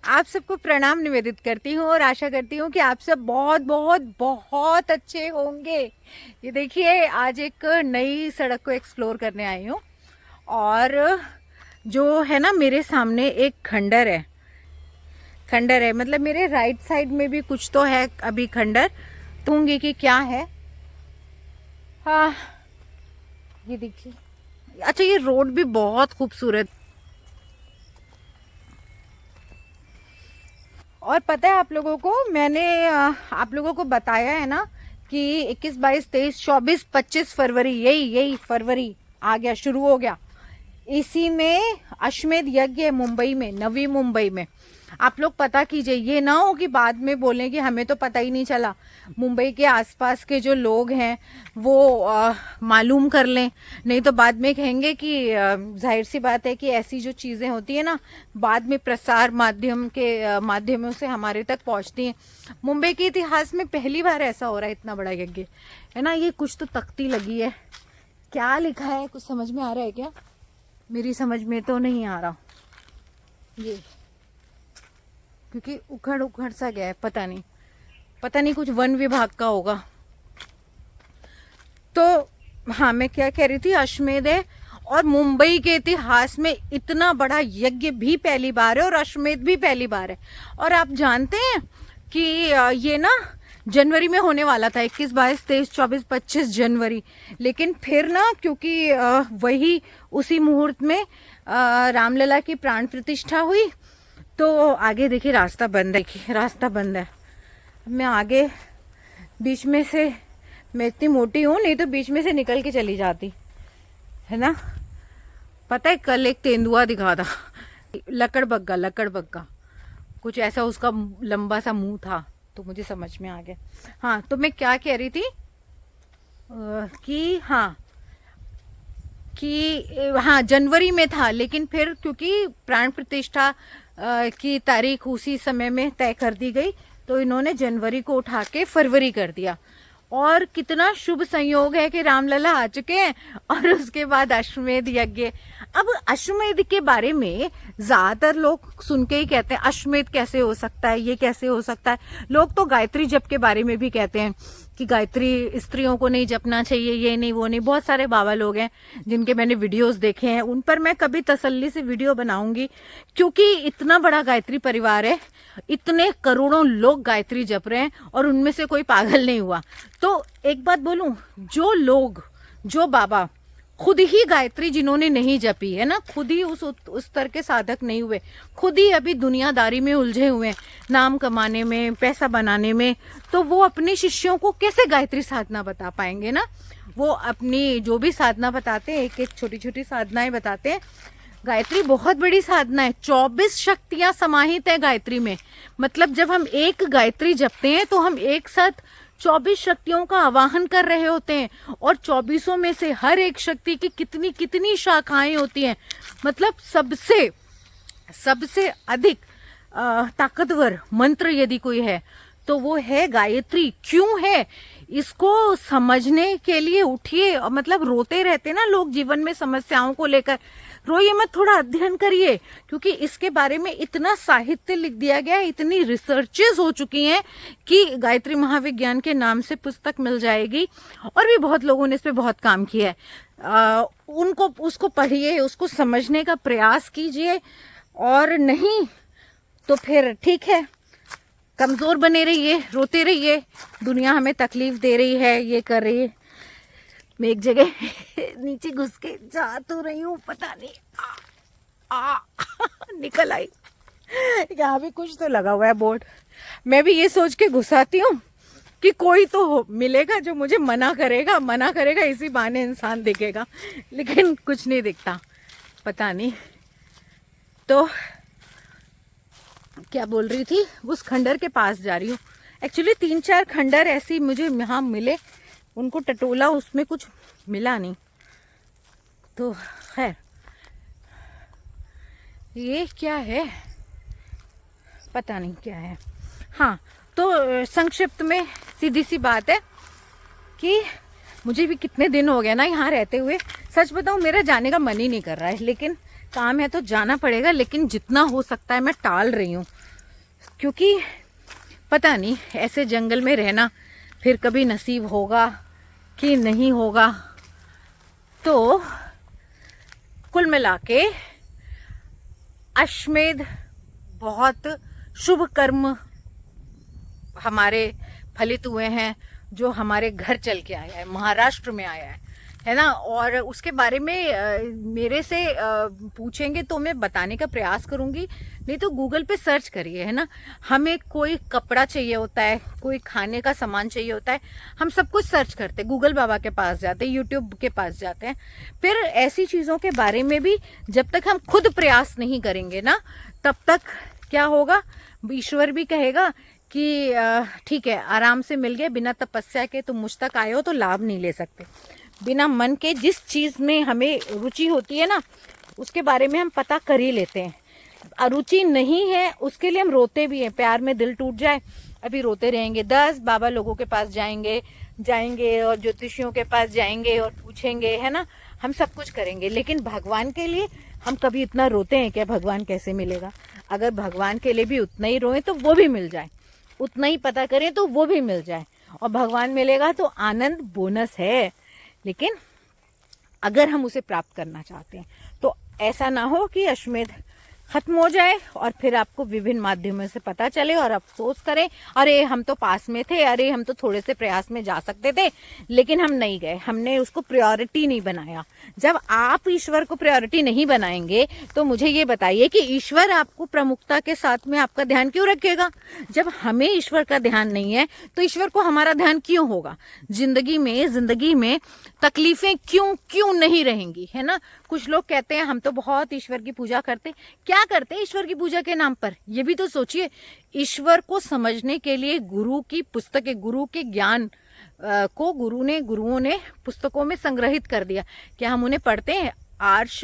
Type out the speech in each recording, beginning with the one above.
आप सबको प्रणाम निवेदित करती हूँ और आशा करती हूँ कि आप सब बहुत बहुत बहुत अच्छे होंगे। ये देखिए, आज एक नई सड़क को एक्सप्लोर करने आई हूँ और जो है ना, मेरे सामने एक खंडर है। खंडर है मतलब मेरे राइट साइड में भी कुछ तो है अभी खंडर। कहूँगी कि क्या है। हाँ, ये देखिए। अच्छा, ये रोड भी बहुत खूबसूरत। और पता है आप लोगों को, मैंने आप लोगों को बताया है ना कि 21, 22, 23, 24, 25 फरवरी, यही यही फरवरी आ गया, शुरू हो गया। इसी में अश्वमेध यज्ञ है मुंबई में, नवी मुंबई में। आप लोग पता कीजिए, ये ना हो कि बाद में बोलें कि हमें तो पता ही नहीं चला। मुंबई के आसपास के जो लोग हैं वो मालूम कर लें, नहीं तो बाद में कहेंगे कि जाहिर सी बात है कि ऐसी जो चीज़ें होती है ना, बाद में प्रसार माध्यम के माध्यमों से हमारे तक पहुंचती हैं। मुंबई के इतिहास में पहली बार ऐसा हो रहा है, इतना बड़ा यज्ञ है ना। ये कुछ तो तख्ती लगी है, क्या लिखा है कुछ समझ में आ रहा है क्या? मेरी समझ में तो नहीं आ रहा ये, क्योंकि उखड़ उखड़ सा गया है। पता नहीं कुछ वन विभाग का होगा। तो हाँ, मैं क्या कह रही थी, अश्वमेध है और मुंबई के इतिहास में इतना बड़ा यज्ञ भी पहली बार है और अश्वमेध भी पहली बार है। और आप जानते हैं कि ये ना जनवरी में होने वाला था, 21, 22, 23, 24, 25 जनवरी। लेकिन फिर ना, क्योंकि वही उसी मुहूर्त में रामलला की प्राण प्रतिष्ठा हुई, तो आगे देखिए रास्ता बंद है। देखिए रास्ता बंद है। मैं आगे बीच में से, मैं इतनी मोटी हूँ, नहीं तो बीच में से निकल के चली जाती है ना। पता है, कल एक तेंदुआ दिखा था, लकड़बग्गा कुछ ऐसा, उसका लंबा सा मुंह था, तो मुझे समझ में आ गया। हाँ, तो मैं क्या कह रही थी कि हाँ जनवरी में था, लेकिन फिर क्योंकि प्राण प्रतिष्ठा की तारीख उसी समय में तय कर दी गई, तो इन्होंने जनवरी को उठा के फरवरी कर दिया। और कितना शुभ संयोग है कि रामलला आ चुके हैं और उसके बाद अश्वमेध यज्ञ। अब अश्वमेध के बारे में ज्यादातर लोग सुन के ही कहते हैं अश्वमेध कैसे हो सकता है, ये कैसे हो सकता है। लोग तो गायत्री जप के बारे में भी कहते हैं कि गायत्री स्त्रियों को नहीं जपना चाहिए, ये नहीं वो नहीं। बहुत सारे बाबा लोग हैं जिनके मैंने वीडियोस देखे हैं, उन पर मैं कभी तसल्ली से वीडियो बनाऊंगी, क्योंकि इतना बड़ा गायत्री परिवार है, इतने करोड़ों लोग गायत्री जप रहे हैं और उनमें से कोई पागल नहीं हुआ। तो एक बात बोलूं, जो लोग, जो बाबा खुद ही गायत्री जिन्होंने नहीं जपी है ना, खुद ही उस स्तर के साधक नहीं हुए, खुद ही अभी दुनियादारी में उलझे हुए हैं, नाम कमाने में, पैसा बनाने में, तो वो अपने शिष्यों को कैसे गायत्री साधना बता पाएंगे ना। वो अपनी जो भी साधना बताते हैं, एक एक छोटी छोटी साधनाएं बताते हैं। गायत्री बहुत बड़ी साधना है, 24 शक्तियां समाहित है गायत्री में। मतलब जब हम एक गायत्री जपते हैं तो हम एक साथ 24 शक्तियों का आवाहन कर रहे होते हैं, और 24 में से हर एक शक्ति की कितनी कितनी शाखाएं होती हैं। मतलब सबसे अधिक ताकतवर मंत्र यदि कोई है तो वो है गायत्री। क्यों है, इसको समझने के लिए उठिए। मतलब रोते रहते ना लोग जीवन में समस्याओं को लेकर, रोइए मत, थोड़ा अध्ययन करिए, क्योंकि इसके बारे में इतना साहित्य लिख दिया गया है, इतनी रिसर्चेस हो चुकी हैं कि गायत्री महाविज्ञान के नाम से पुस्तक मिल जाएगी। और भी बहुत लोगों ने इस पे बहुत काम किया है। उसको पढ़िए, उसको समझने का प्रयास कीजिए, और नहीं तो फिर ठीक है, कमजोर बने रहिए, रोते रहिए, दुनिया हमें तकलीफ दे रही है, ये कर रही है। मैं एक जगह नीचे घुस के जा तो रही हूँ, पता नहीं निकल आई। यहाँ भी कुछ तो लगा हुआ है बोर्ड। मैं भी ये सोच के घुसाती हूँ कि कोई तो मिलेगा जो मुझे मना करेगा, इसी बहाने इंसान दिखेगा, लेकिन कुछ नहीं दिखता, पता नहीं। तो क्या बोल रही थी, उस खंडर के पास जा रही हूँ। एक्चुअली 3-4 खंडर ऐसी मुझे यहाँ मिले, उनको टटोला, उसमें कुछ मिला नहीं। तो खैर, ये क्या है पता नहीं क्या है। हाँ, तो संक्षिप्त में सीधी सी बात है कि मुझे भी कितने दिन हो गए ना यहाँ रहते हुए। सच बताऊँ, मेरा जाने का मन ही नहीं कर रहा है, लेकिन काम है तो जाना पड़ेगा। लेकिन जितना हो सकता है मैं टाल रही हूँ, क्योंकि पता नहीं ऐसे जंगल में रहना फिर कभी नसीब होगा कि नहीं होगा। तो कुल मिला के अश्वमेध बहुत शुभ कर्म हमारे फलित हुए हैं, जो हमारे घर चल के आया है, महाराष्ट्र में आया है ना। और उसके बारे में मेरे से पूछेंगे तो मैं बताने का प्रयास करूंगी, नहीं तो गूगल पे सर्च करिए, है ना। हमें कोई कपड़ा चाहिए होता है, कोई खाने का सामान चाहिए होता है, हम सब कुछ सर्च करते, गूगल बाबा के पास जाते हैं, यूट्यूब के पास जाते हैं। फिर ऐसी चीज़ों के बारे में भी जब तक हम खुद प्रयास नहीं करेंगे ना, तब तक क्या होगा, ईश्वर भी कहेगा कि ठीक है, आराम से मिल गए, बिना तपस्या के तुम मुझ तक आए हो तो लाभ नहीं ले सकते। बिना मन के जिस चीज़ में हमें रुचि होती है ना, उसके बारे में हम पता कर ही लेते हैं। अरुचि नहीं है उसके लिए हम रोते भी हैं, प्यार में दिल टूट जाए अभी रोते रहेंगे। 10 बाबा लोगों के पास जाएंगे और ज्योतिषियों के पास जाएंगे और पूछेंगे, है ना, हम सब कुछ करेंगे, लेकिन भगवान के लिए हम कभी इतना रोते हैं क्या? भगवान कैसे मिलेगा? अगर भगवान के लिए भी उतना ही रोए तो वो भी मिल जाए, उतना ही पता करें तो वो भी मिल जाए, और भगवान मिलेगा तो आनंद बोनस है। लेकिन अगर हम उसे प्राप्त करना चाहते हैं तो ऐसा ना हो कि अश्वमेध खत्म हो जाए और फिर आपको विभिन्न माध्यमों से पता चले और अफसोस करें, अरे हम तो पास में थे, अरे हम तो थोड़े से प्रयास में जा सकते थे लेकिन हम नहीं गए, हमने उसको प्रायोरिटी नहीं बनाया। जब आप ईश्वर को प्रायोरिटी नहीं बनाएंगे तो मुझे ये बताइए कि ईश्वर आपको प्रमुखता के साथ में आपका ध्यान क्यों रखेगा? जब हमें ईश्वर का ध्यान नहीं है तो ईश्वर को हमारा ध्यान क्यों होगा? जिंदगी में तकलीफें क्यों नहीं रहेंगी, है ना। कुछ लोग कहते हैं हम तो बहुत ईश्वर की पूजा करते, क्या करते हैं ईश्वर की पूजा के नाम पर? ये भी तो सोचिए। ईश्वर को समझने के लिए गुरु की पुस्तकें, गुरु के ज्ञान को गुरुओं ने पुस्तकों में संग्रहित कर दिया। क्या हम उन्हें पढ़ते हैं? आर्ष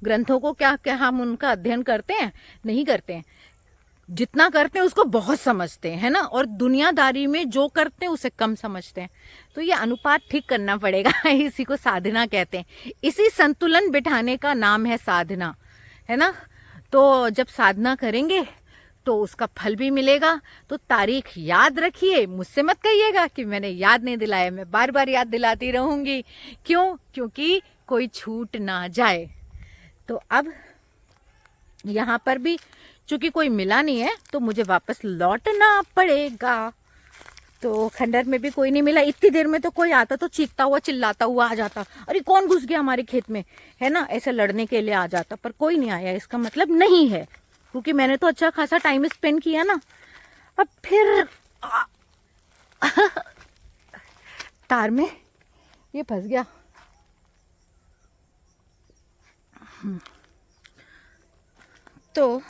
ग्रंथों को क्या हम उनका अध्ययन करते हैं? नहीं करते हैं। जितना करते हैं उसको बहुत समझते हैं, है ना, और दुनियादारी में जो करते हैं उसे कम समझते हैं। तो ये अनुपात ठीक करना पड़ेगा। इसी को साधना कहते हैं। इसी संतुलन बिठाने का नाम है साधना, है ना। तो जब साधना करेंगे तो उसका फल भी मिलेगा। तो तारीख याद रखिए, मुझसे मत कहिएगा कि मैंने याद नहीं दिलाया, मैं बार बार याद दिलाती रहूंगी। क्यों? क्योंकि कोई छूट ना जाए। तो अब यहाँ पर भी चूंकि कोई मिला नहीं है तो मुझे वापस लौटना पड़ेगा। तो खंडर में भी कोई नहीं मिला। इतनी देर में तो कोई आता तो चीखता हुआ चिल्लाता हुआ आ जाता, अरे कौन घुस गया हमारे खेत में, है ना, ऐसे लड़ने के लिए आ जाता। पर कोई नहीं आया, इसका मतलब नहीं है, क्योंकि मैंने तो अच्छा खासा टाइम स्पेंड किया ना। अब फिर तार में ये फंस गया। तो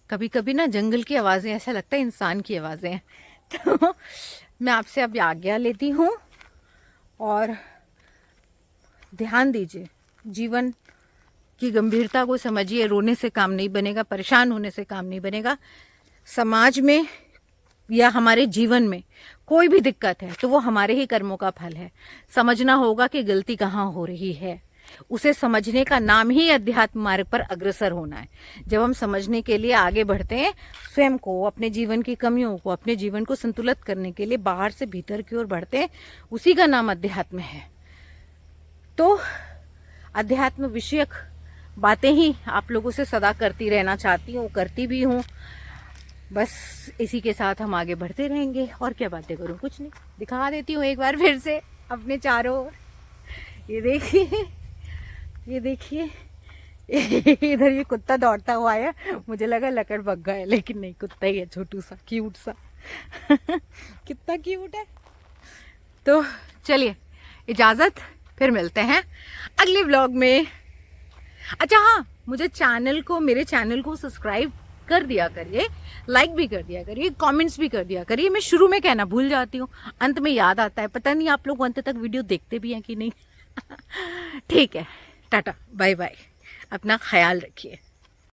कभी कभी ना जंगल की आवाजें ऐसा लगता है इंसान की आवाजें हैं। तो मैं आपसे अब आज्ञा लेती हूँ और ध्यान दीजिए, जीवन की गंभीरता को समझिए। रोने से काम नहीं बनेगा, परेशान होने से काम नहीं बनेगा। समाज में या हमारे जीवन में कोई भी दिक्कत है तो वो हमारे ही कर्मों का फल है। समझना होगा कि गलती कहाँ हो रही है, उसे समझने का नाम ही अध्यात्म मार्ग पर अग्रसर होना है। जब हम समझने के लिए आगे बढ़ते हैं, स्वयं को, अपने जीवन की कमियों को, अपने जीवन को संतुलित करने के लिए बाहर से भीतर की ओर बढ़ते हैं, उसी का नाम अध्यात्म है। तो अध्यात्म विषयक बातें ही आप लोगों से सदा करती रहना चाहती हूँ, करती भी हूँ। बस इसी के साथ हम आगे बढ़ते रहेंगे। और क्या बातें करूँ, कुछ नहीं। दिखा देती हूँ एक बार फिर से अपने चारों ओर। ये देखिए, ये देखिए, इधर ये कुत्ता दौड़ता हुआ है, मुझे लगा लकड़ बग्गा है, लेकिन नहीं, कुत्ता ही है, छोटू सा, क्यूट सा। कितना क्यूट है। तो चलिए, इजाजत, फिर मिलते हैं अगले व्लॉग में। अच्छा हाँ, मेरे चैनल को सब्सक्राइब कर दिया करिए, लाइक भी कर दिया करिए, कमेंट्स भी कर दिया करिए। मैं शुरू में कहना भूल जाती हूँ, अंत में याद आता है। पता नहीं आप लोग अंत तक वीडियो देखते भी हैं कि नहीं। ठीक है, टाटा, बाय बाय, अपना ख्याल रखिए।